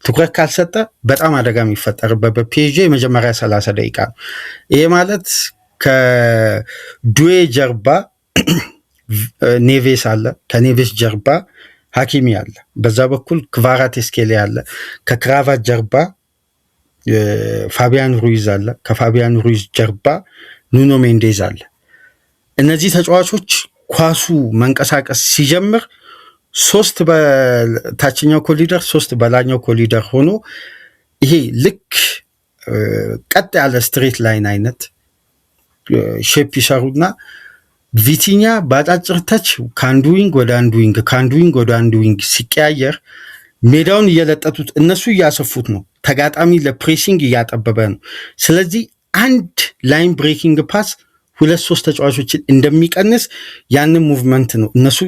ትኩረት ካልሰጠ በጣም አደጋ የሚፈጠርበት በፒኤስጂ የመጀመሪያ 30 ደቂቃ ነው። ይሄ ማለት ከዱዌ ጀርባ ኔቬስ አለ፣ ከኔቬስ ጀርባ ሀኪሚ አለ፣ በዛ በኩል ክቫራትስኬሊያ አለ፣ ከክራቫት ጀርባ ፋቢያን ሩይዝ አለ፣ ከፋቢያን ሩይዝ ጀርባ ኑኖ ሜንዴዝ አለ። እነዚህ ተጫዋቾች ኳሱ መንቀሳቀስ ሲጀምር 3 በታችኛው ኮሊደር 3 በላኛው ኮሊደር ሆኖ ይሄ ልክ ቀጥ ያለ ስትሬት ላይን አይነት ሼፕ ይሰሩና ቪቲኛ በአጫጭር ተች ከአንዱ ዊንግ ወደ አንዱ ዊንግ ሲቀያየር ሜዳውን እየለጠጡት እነሱ እያሰፉት ነው። ተጋጣሚ ለፕሬሲንግ እያጠበበ ነው። ስለዚህ አንድ ላይን ብሬኪንግ ፓስ 2-3 ተጫዋቾችን እንደሚቀንስ ያንን ሙቭመንት ነው እነሱ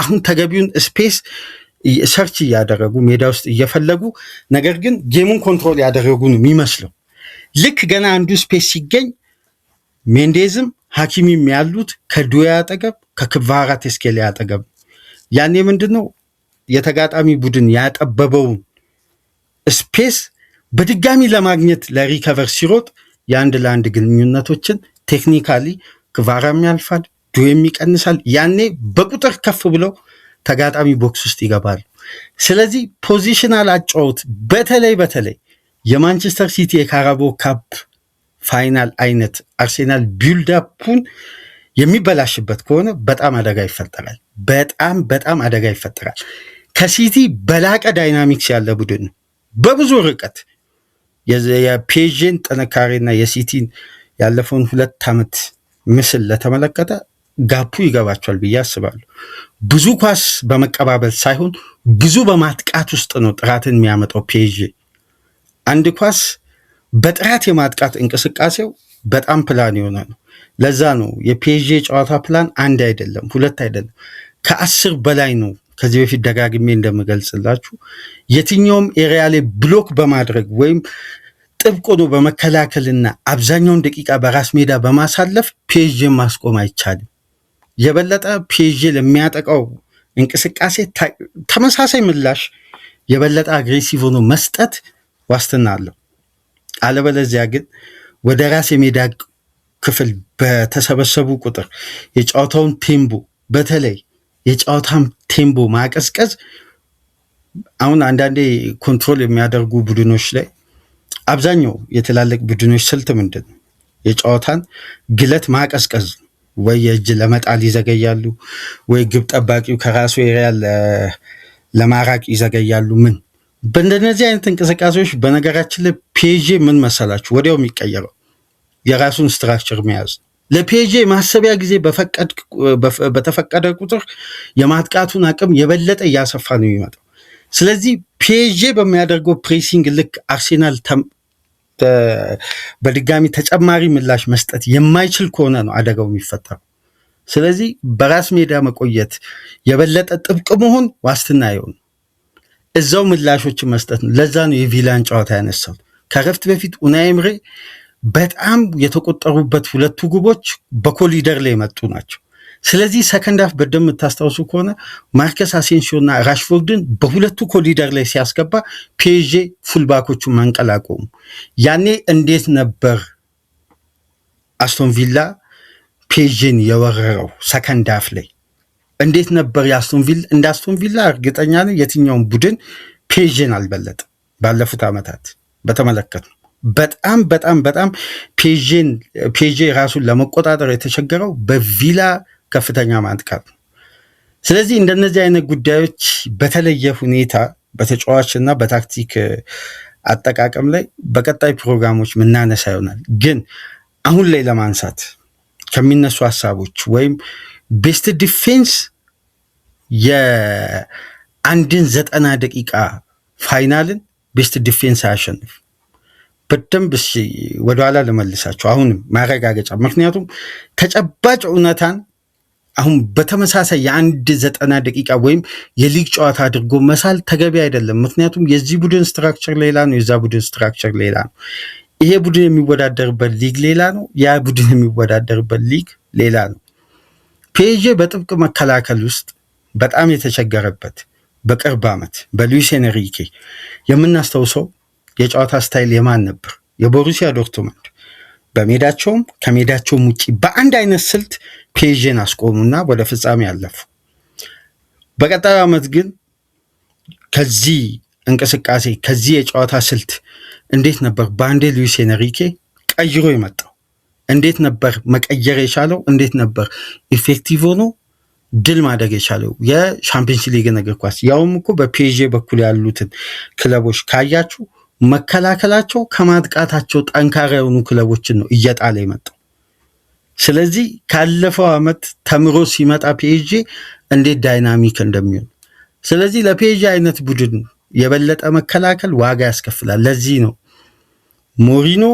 አሁን ተገቢውን ስፔስ ሰርች እያደረጉ ሜዳ ውስጥ እየፈለጉ ነገር ግን ጌሙን ኮንትሮል ያደረጉ ነው የሚመስለው። ልክ ገና አንዱ ስፔስ ሲገኝ ሜንዴዝም ሀኪሚም ያሉት ከዱዌ አጠገብ ከክቫራትስኬሊያ አጠገብ ያኔ ምንድነው የተጋጣሚ ቡድን ያጠበበውን ስፔስ በድጋሚ ለማግኘት ለሪከቨር ሲሮጥ የአንድ ለአንድ ግንኙነቶችን ቴክኒካሊ ክቫራም ያልፋል፣ ዱዌም ይቀንሳል። ያኔ በቁጥር ከፍ ብለው ተጋጣሚ ቦክስ ውስጥ ይገባሉ። ስለዚህ ፖዚሽናል አጫወት በተለይ የማንቸስተር ሲቲ የካራቦ ካፕ ፋይናል አይነት አርሴናል ቢልዳፑን የሚበላሽበት ከሆነ በጣም አደጋ ይፈጠራል። በጣም አደጋ ይፈጠራል። ከሲቲ በላቀ ዳይናሚክስ ያለ ቡድን ነው በብዙ ርቀት። የፒኤስጂን ጥንካሬና የሲቲን ያለፈውን 2 ዓመት ምስል ለተመለከተ ጋፑ ይገባቸዋል ብዬ አስባለሁ። ብዙ ኳስ በመቀባበል ሳይሆን ብዙ በማጥቃት ውስጥ ነው ጥራትን የሚያመጣው ፒኤስጂ። አንድ ኳስ በጥራት የማጥቃት እንቅስቃሴው በጣም ፕላን የሆነ ነው። ለዛ ነው የፒኤስጂ ጨዋታ ፕላን 1 አይደለም 2 አይደለም ከ10 በላይ ነው። ከዚህ በፊት ደጋግሜ እንደምገልጽላችሁ የትኛውም ኤሪያ ላይ ብሎክ በማድረግ ወይም ጥብቅ ሆኖ በመከላከልና አብዛኛውን ደቂቃ በራስ ሜዳ በማሳለፍ ፒኤስጂን ማስቆም አይቻልም። የበለጠ ፒኤስጂ ለሚያጠቃው እንቅስቃሴ ተመሳሳይ ምላሽ የበለጠ አግሬሲቭ ሆኖ መስጠት ዋስትና አለው። አለበለዚያ ግን ወደ ራስ የሜዳ ክፍል በተሰበሰቡ ቁጥር የጨዋታውን ቴምቦ በተለይ የጨዋታም ቴምቦ ማቀዝቀዝ አሁን አንዳንዴ ኮንትሮል የሚያደርጉ ቡድኖች ላይ አብዛኛው የትላልቅ ቡድኖች ስልት ምንድን ነው? የጨዋታን ግለት ማቀዝቀዝ፣ ወይ የእጅ ለመጣል ይዘገያሉ፣ ወይ ግብ ጠባቂው ከራሱ ኤሪያ ለማራቅ ይዘገያሉ። ምን በእንደነዚህ አይነት እንቅስቃሴዎች በነገራችን ላይ ፒኤስጂ ምን መሰላችሁ ወዲያው የሚቀየረው የራሱን ስትራክቸር መያዝ። ለፒኤስጂ ማሰቢያ ጊዜ በተፈቀደ ቁጥር የማጥቃቱን አቅም የበለጠ እያሰፋ ነው የሚመጣው። ስለዚህ ፒኤስጂ በሚያደርገው ፕሬሲንግ ልክ አርሴናል በድጋሚ ተጨማሪ ምላሽ መስጠት የማይችል ከሆነ ነው አደጋው የሚፈጠረው። ስለዚህ በራስ ሜዳ መቆየት የበለጠ ጥብቅ መሆን ዋስትና ይሆን እዛው ምላሾችን መስጠት ነው። ለዛ ነው የቪላን ጨዋታ ያነሳው። ከረፍት በፊት ኡናይ ኤምሬ በጣም የተቆጠሩበት ሁለቱ ግቦች በኮሊደር ላይ የመጡ ናቸው። ስለዚህ ሰከንድ ሃፍ በደንብ የምታስታውሱ ከሆነ ማርከስ አሴንሲዮ እና ራሽፎርድን በሁለቱ ኮሊደር ላይ ሲያስገባ ፒኤስጂ ፉልባኮቹን መንቀላቆሙ። ያኔ እንዴት ነበር አስቶን ቪላ ፒኤስጂን የወረረው? ሰከንድ ሃፍ ላይ እንዴት ነበር እንደ አስቶን ቪላ እርግጠኛ ነኝ የትኛውን ቡድን ፒኤስጂን አልበለጠ። ባለፉት ዓመታት በተመለከቱ በጣም በጣም በጣም ፒኤስጂ ራሱን ለመቆጣጠር የተቸገረው በቪላ ከፍተኛ ማጥቃት ነው። ስለዚህ እንደነዚህ አይነት ጉዳዮች በተለየ ሁኔታ በተጫዋችና በታክቲክ አጠቃቀም ላይ በቀጣይ ፕሮግራሞች ምናነሳ ይሆናል። ግን አሁን ላይ ለማንሳት ከሚነሱ ሀሳቦች ወይም ቤስት ዲፌንስ የአንድን 90 ደቂቃ ፋይናልን ቤስት ዲፌንስ አያሸንፍ። በደንብ ወደኋላ ልመልሳቸው አሁንም ማረጋገጫ። ምክንያቱም ተጨባጭ እውነታን አሁን በተመሳሳይ የአንድ 90 ደቂቃ ወይም የሊግ ጨዋታ አድርጎ መሳል ተገቢ አይደለም። ምክንያቱም የዚህ ቡድን ስትራክቸር ሌላ ነው፣ የዛ ቡድን ስትራክቸር ሌላ ነው። ይሄ ቡድን የሚወዳደርበት ሊግ ሌላ ነው፣ ያ ቡድን የሚወዳደርበት ሊግ ሌላ ነው። ፒኤስጂ በጥብቅ መከላከል ውስጥ በጣም የተቸገረበት በቅርብ ዓመት በሉዊስ ኤንሪኬ የምናስታውሰው የጨዋታ ስታይል የማን ነበር? የቦሩሲያ ዶርትመንድ። በሜዳቸውም ከሜዳቸውም ውጭ በአንድ አይነት ስልት ፒኤስጂን አስቆሙና ወደ ፍጻሜ ያለፉ። በቀጣዩ ዓመት ግን ከዚህ እንቅስቃሴ ከዚህ የጨዋታ ስልት እንዴት ነበር በአንዴ ሉዊስ ኤንሪኬ ቀይሮ የመጣው? እንዴት ነበር መቀየር የቻለው? እንዴት ነበር ኢፌክቲቭ ሆኖ ድል ማድረግ የቻለው? የሻምፒየንስ ሊግን እግር ኳስ ያውም እኮ በፒኤስጂ በኩል ያሉትን ክለቦች ካያችሁ መከላከላቸው ከማጥቃታቸው ጠንካራ የሆኑ ክለቦችን ነው እየጣለ የመጣው። ስለዚህ ካለፈው ዓመት ተምሮ ሲመጣ ፒኤስጂ እንዴት ዳይናሚክ እንደሚሆን። ስለዚህ ለፒኤስጂ አይነት ቡድን የበለጠ መከላከል ዋጋ ያስከፍላል። ለዚህ ነው ሞሪኖ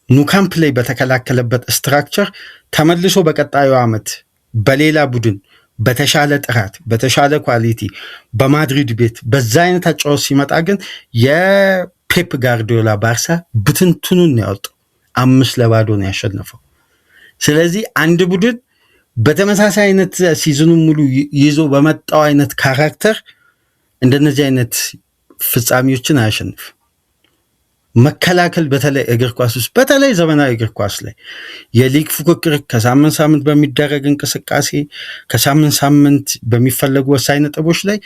ኑካምፕ ላይ በተከላከለበት ስትራክቸር ተመልሶ በቀጣዩ ዓመት በሌላ ቡድን በተሻለ ጥራት በተሻለ ኳሊቲ በማድሪድ ቤት በዛ አይነት አጫወት ሲመጣ ግን የፔፕ ጋርዲዮላ ባርሳ ብትንትኑን ያወጣው 5-0 ነው ያሸነፈው። ስለዚህ አንድ ቡድን በተመሳሳይ አይነት ሲዝኑን ሙሉ ይዞ በመጣው አይነት ካራክተር እንደነዚህ አይነት ፍጻሜዎችን አያሸንፍ። መከላከል በተለይ እግር ኳስ ውስጥ በተለይ ዘመናዊ እግር ኳስ ላይ የሊግ ፉክክር ከሳምንት ሳምንት በሚደረግ እንቅስቃሴ ከሳምንት ሳምንት በሚፈለጉ ወሳኝ ነጥቦች ላይ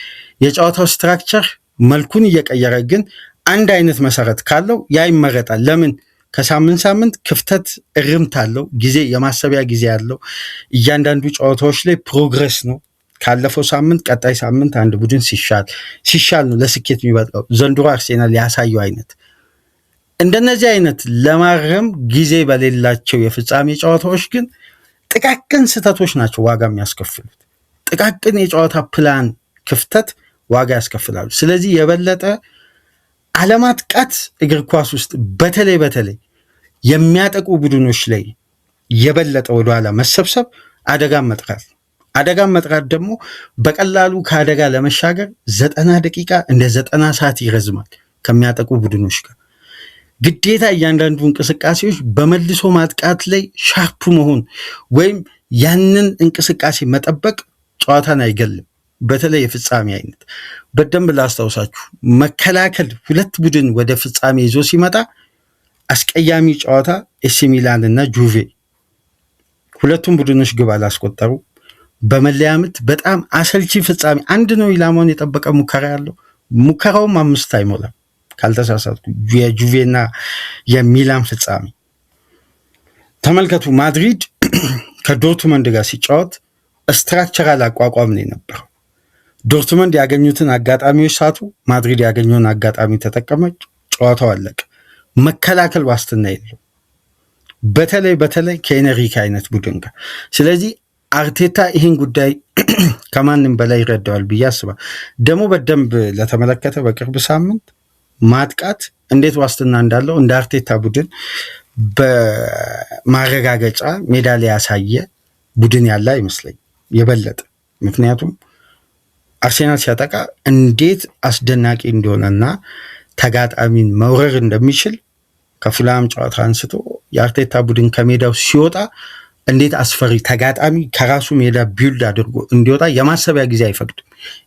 የጨዋታው ስትራክቸር መልኩን እየቀየረ ግን አንድ አይነት መሰረት ካለው ያ ይመረጣል። ለምን? ከሳምንት ሳምንት ክፍተት እርምት አለው፣ ጊዜ የማሰቢያ ጊዜ አለው። እያንዳንዱ ጨዋታዎች ላይ ፕሮግረስ ነው። ካለፈው ሳምንት ቀጣይ ሳምንት አንድ ቡድን ሲሻል ነው ለስኬት የሚበቃው። ዘንድሮ አርሴናል ያሳየው አይነት እንደነዚህ አይነት ለማረም ጊዜ በሌላቸው የፍጻሜ ጨዋታዎች ግን ጥቃቅን ስህተቶች ናቸው ዋጋ የሚያስከፍሉት። ጥቃቅን የጨዋታ ፕላን ክፍተት ዋጋ ያስከፍላሉ። ስለዚህ የበለጠ አለማጥቃት እግር ኳስ ውስጥ በተለይ የሚያጠቁ ቡድኖች ላይ የበለጠ ወደኋላ መሰብሰብ አደጋን መጥራት ደግሞ በቀላሉ ከአደጋ ለመሻገር 90 ደቂቃ እንደ 90 ሰዓት ይረዝማል። ከሚያጠቁ ቡድኖች ጋር ግዴታ እያንዳንዱ እንቅስቃሴዎች በመልሶ ማጥቃት ላይ ሻርፕ መሆን ወይም ያንን እንቅስቃሴ መጠበቅ ጨዋታን አይገልም። በተለይ የፍጻሜ አይነት በደንብ ላስታውሳችሁ፣ መከላከል ሁለት ቡድን ወደ ፍጻሜ ይዞ ሲመጣ አስቀያሚ ጨዋታ ኤሲ ሚላን እና ጁቬ ሁለቱም ቡድኖች ግብ አላስቆጠሩ። በመለያ ምት በጣም አሰልቺ ፍጻሜ። አንድ ነው ኢላማውን የጠበቀ ሙከራ ያለው፣ ሙከራውም 5 አይሞላም ካልተሳሳትኩ የጁቬና የሚላን ፍጻሜ ተመልከቱ። ማድሪድ ከዶርትመንድ ጋር ሲጫወት ስትራክቸራል አቋቋም ነው የነበረው። ዶርትመንድ ያገኙትን አጋጣሚዎች ሳቱ፣ ማድሪድ ያገኘውን አጋጣሚ ተጠቀመች፣ ጨዋታው አለቀ። መከላከል ዋስትና የለው፣ በተለይ ከኤነሪካ አይነት ቡድን ጋር። ስለዚህ አርቴታ ይህን ጉዳይ ከማንም በላይ ይረዳዋል ብዬ አስባለሁ። ደግሞ በደንብ ለተመለከተ በቅርብ ሳምንት ማጥቃት እንዴት ዋስትና እንዳለው እንደ አርቴታ ቡድን በማረጋገጫ ሜዳ ላይ ያሳየ ቡድን ያለ አይመስለኝ የበለጠ። ምክንያቱም አርሴናል ሲያጠቃ እንዴት አስደናቂ እንደሆነና ተጋጣሚን መውረር እንደሚችል ከፉላም ጨዋታ አንስቶ የአርቴታ ቡድን ከሜዳው ሲወጣ እንዴት አስፈሪ ተጋጣሚ ከራሱ ሜዳ ቢልድ አድርጎ እንዲወጣ የማሰቢያ ጊዜ አይፈቅድም።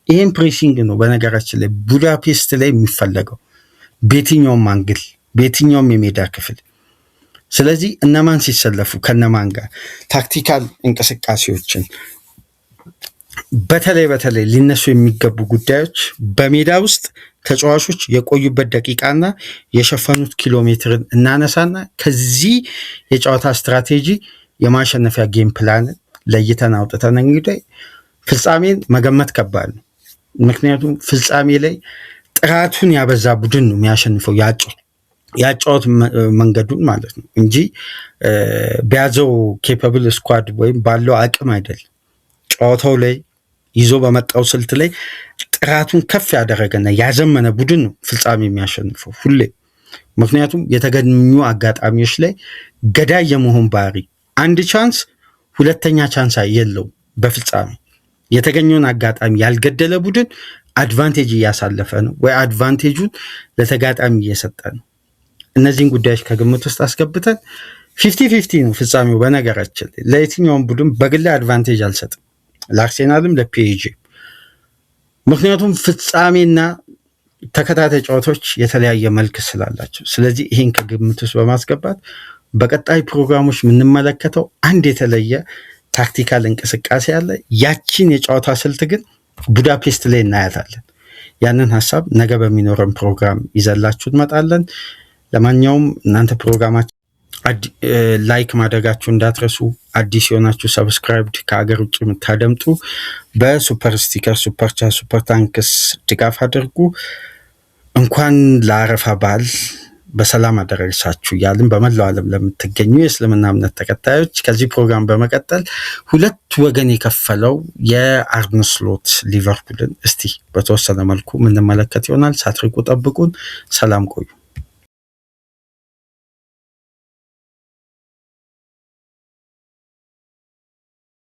ይህን ፕሬሲንግ ነው በነገራችን ላይ ቡዳፔስት ላይ የሚፈለገው በየትኛውም አንግል በየትኛውም የሜዳ ክፍል። ስለዚህ እነማን ሲሰለፉ ከነማን ጋር ታክቲካል እንቅስቃሴዎችን በተለይ ሊነሱ የሚገቡ ጉዳዮች በሜዳ ውስጥ ተጫዋቾች የቆዩበት ደቂቃና የሸፈኑት ኪሎ ሜትርን እናነሳና ከዚህ የጨዋታ ስትራቴጂ የማሸነፊያ ጌም ፕላን ለይተን አውጥተን እንግዲህ ፍጻሜን መገመት ከባድ ነው። ምክንያቱም ፍጻሜ ላይ ጥራቱን ያበዛ ቡድን ነው የሚያሸንፈው ያጫወት መንገዱን ማለት ነው እንጂ በያዘው ኬፓብል ስኳድ ወይም ባለው አቅም አይደለም። ጨዋታው ላይ ይዞ በመጣው ስልት ላይ ጥራቱን ከፍ ያደረገና ያዘመነ ቡድን ነው ፍጻሜ የሚያሸንፈው ሁሌ። ምክንያቱም የተገኙ አጋጣሚዎች ላይ ገዳይ የመሆን ባህሪ፣ አንድ ቻንስ ሁለተኛ ቻንስ የለውም። በፍጻሜ የተገኘውን አጋጣሚ ያልገደለ ቡድን አድቫንቴጅ እያሳለፈ ነው ወይ አድቫንቴጁን ለተጋጣሚ እየሰጠ ነው። እነዚህን ጉዳዮች ከግምት ውስጥ አስገብተን 50-50 ነው ፍጻሜው። በነገራችን ለየትኛውም ቡድን በግላ አድቫንቴጅ አልሰጥም፣ ለአርሴናልም ለፒኤጂ። ምክንያቱም ፍጻሜና ተከታታይ ጨዋታዎች የተለያየ መልክ ስላላቸው። ስለዚህ ይሄን ከግምት ውስጥ በማስገባት በቀጣይ ፕሮግራሞች የምንመለከተው አንድ የተለየ ታክቲካል እንቅስቃሴ አለ። ያቺን የጨዋታ ስልት ግን ቡዳፔስት ላይ እናያታለን። ያንን ሀሳብ ነገ በሚኖረን ፕሮግራም ይዘላችሁ እንመጣለን። ለማንኛውም እናንተ ፕሮግራማችን ላይክ ማድረጋችሁ እንዳትረሱ። አዲስ የሆናችሁ ሰብስክራይብድ፣ ከሀገር ውጭ የምታደምጡ በሱፐር ስቲከር፣ ሱፐር ቻት፣ ሱፐር ታንክስ ድጋፍ አድርጉ። እንኳን ለአረፋ በዓል በሰላም አደረሳችሁ እያልን በመላው ዓለም ለምትገኙ የእስልምና እምነት ተከታዮች ከዚህ ፕሮግራም በመቀጠል ሁለት ወገን የከፈለው የአርነ ስሎት ሊቨርፑልን እስቲ በተወሰነ መልኩ የምንመለከት ይሆናል። ሳትርቁ ጠብቁን። ሰላም ቆዩ።